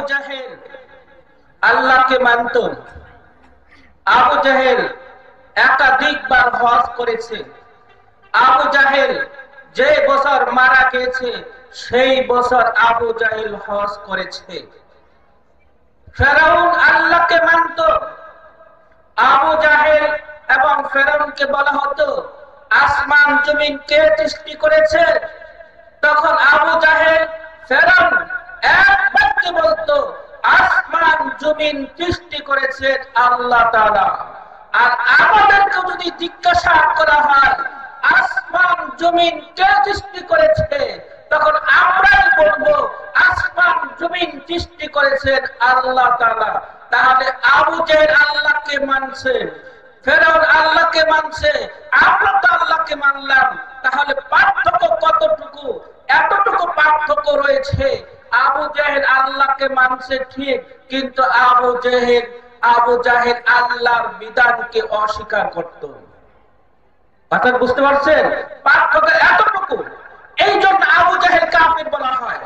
জাহেল আল্লাহকে মানত। আবু জাহেল একাধিকবার হজ করেছে। আবু জাহেল যে বছর মারা গেছে সেই বছর আবু জাহেল হজ করেছে। ফেরাউন আল্লাহকে মানত। আবু জাহেল এবং ফেরাউনকে বলা হতো আসমান জমিন কে সৃষ্টি করেছে? তখন আবু জাহেল ফেরাউন এক বাক্যে বলতো আসমান জমিন সৃষ্টি করেছেন আল্লাহ তাআলা। আর আমাদেরকে যদি জিজ্ঞাসা করা হয় আসমান জমিন কে সৃষ্টি করেছে, তখন আমরাই বলবো আসমান জমিন সৃষ্টি করেছেন আল্লাহ তাআলা। তাহলে আবু জাহেল আল্লাহকে মানছে, ফেরাউন আল্লাহকে মানছে, আমরা তো আল্লাহকে মানলাম। তাহলে পার্থক্য কতটুকু? এতটুকু পার্থক্য রয়েছে। আবু জাহেল আল্লাহকে মানছে ঠিক, কিন্তু আবু জাহেল আল্লাহর বিধানকে অস্বীকার করত। কথা বুঝতে পারছেন? পার্থক্য এতটুকু। এই জন্য আবু জাহেল কাফির বলা হয়।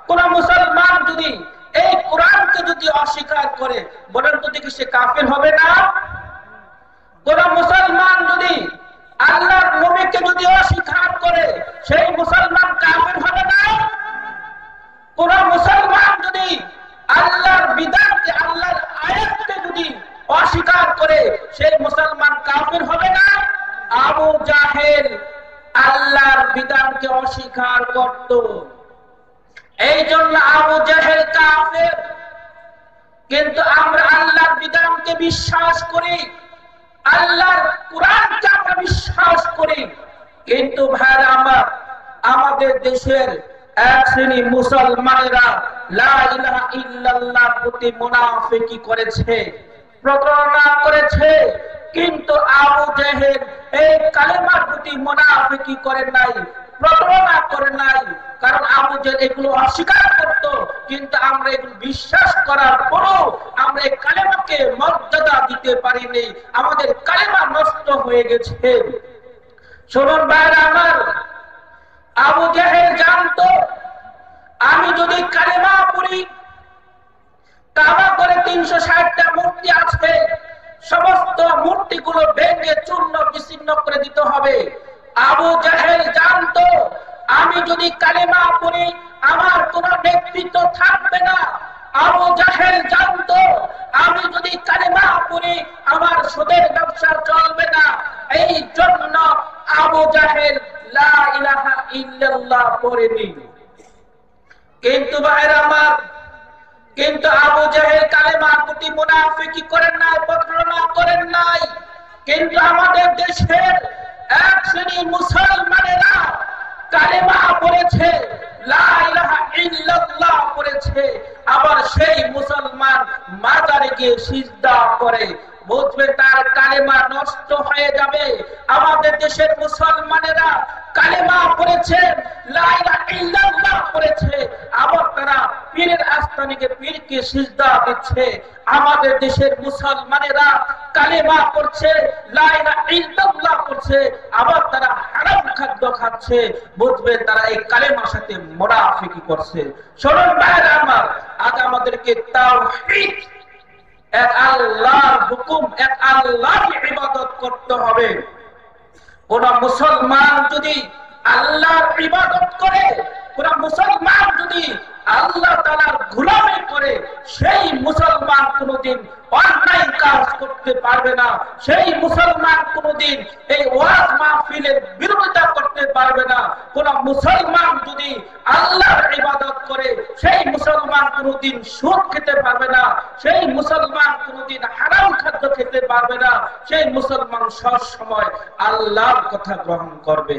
কোন মুসলমান যদি এই কোরআনকে যদি অস্বীকার করে, বলেন তো দেখি সে কাফির হবে না? কোন মুসলমান যদি আল্লাহর নবীকে যদি অস্বীকার করে, সেই মুসলমান কাফির হবে না? কোন মুসলমান যদি আল্লাহর বিধানকে, আল্লাহর আয়াতকে যদি অস্বীকার করে, সেই মুসলমান কাফির হবে না? আবু জাহেল আল্লাহর বিধানকে অস্বীকার করত। এই জন্য আবু জাহেল কাফির। কিন্তু আমরা আল্লাহর বিধানকে বিশ্বাস করি, আল্লাহর কোরআনকে আমরা বিশ্বাস করি। কিন্তু ভাইরা আমার, আমাদের দেশের এক শ্রেণী মুসলমানেরা লা ইলাহা ইল্লাল্লাহর প্রতি মুনাফিকি করেছে, প্রতারণা করেছে। কিন্তু আবু জাহেল এই কালেমার প্রতি মুনাফিকি করে নাই, প্রতারণা করে নাই। কারণ আবু জাহেল এগুলো অস্বীকার করত, কিন্তু আমরা এগুলো বিশ্বাস করার পরও আমরা এই কালেমাকে মর্যাদা দিতে পারিনি। আমাদের কালেমা নষ্ট হয়ে গেছে। শুনুন ভাইরা আমার, আবু জাহেল জানতো আমি যদি কালেমা পড়ি, কাবা করে 360টা মূর্তি আছে, সমস্ত মূর্তিগুলো ভেঙে চূর্ণ বিচ্ছিন্ন করে দিতে হবে। আবু জাহেল জানতো আমি যদি কালেমা পড়ি আমার কোনো নেতৃত্ব থাকবে না। আবু জাহেল জানতো আমি যদি কালেমা পড়ি আমার সুদের ব্যবসা চলবে না। এই জন্য আবু জাহেল লা ইলাহা ইল্লাল্লাহ পড়েনি। কিন্তু ভাইরা আমার, কিন্তু আবু জাহেল কালেমার প্রতি মুনাফিকি করেন নাই, প্রতারণা করেন নাই। কিন্তু আমাদের দেশের এক শ্রেণীর মুসলমানেরা কালেমা পড়েছে, লা ইলাহা ইল্লাল্লাহ পড়েছে, আবার সেই মুসলমান মাজারে গিয়ে সিজদা করে। বুঝবে তার কালেমা নষ্ট হয়ে যাবে। আমাদের দেশের মুসলমানেরা কালেমা পড়েছে, লা ইলাহা ইল্লাল্লাহ পড়েছে, আবার তারা পীরের আস্তানিকে পীরকে সিজদা দিচ্ছে। আমাদের দেশের মুসলমানেরা কালেমা পড়ছে, লা ইলাহা ইল্লাল্লাহ পড়ছে, আবার তারা হারাম খাদ্য খাচ্ছে। বুঝবে তারা এই কালেমার সাথে মুনাফিকি করছে। শুনুন ভাইরা আমার, আজ আমাদেরকে তাওহীদ, এক আল্লাহর হুকুম, এক আল্লাহর ইবাদত করতে হবে। কোন মুসলমান যদি আল্লাহর ইবাদত করে, কোন মুসলমান যদি আল্লাহ তাআলার গোলামি করে, সেই মুসলমান কোনদিন অন্যায় কাজ করতে পারবে না। সেই মুসলমান কোনদিন এই ওয়াজ মাহফিলের বিরোধিতা করতে পারবে না। কোন মুসলমান যদি আল্লাহর ইবাদত করে, সেই মুসলমান কোনদিন সুদ খেতে পারবে না। সেই মুসলমান কোনদিন হারাম খাদ্য খেতে পারবে না। সেই মুসলমান সব সময় আল্লাহর কথা গ্রহণ করবে।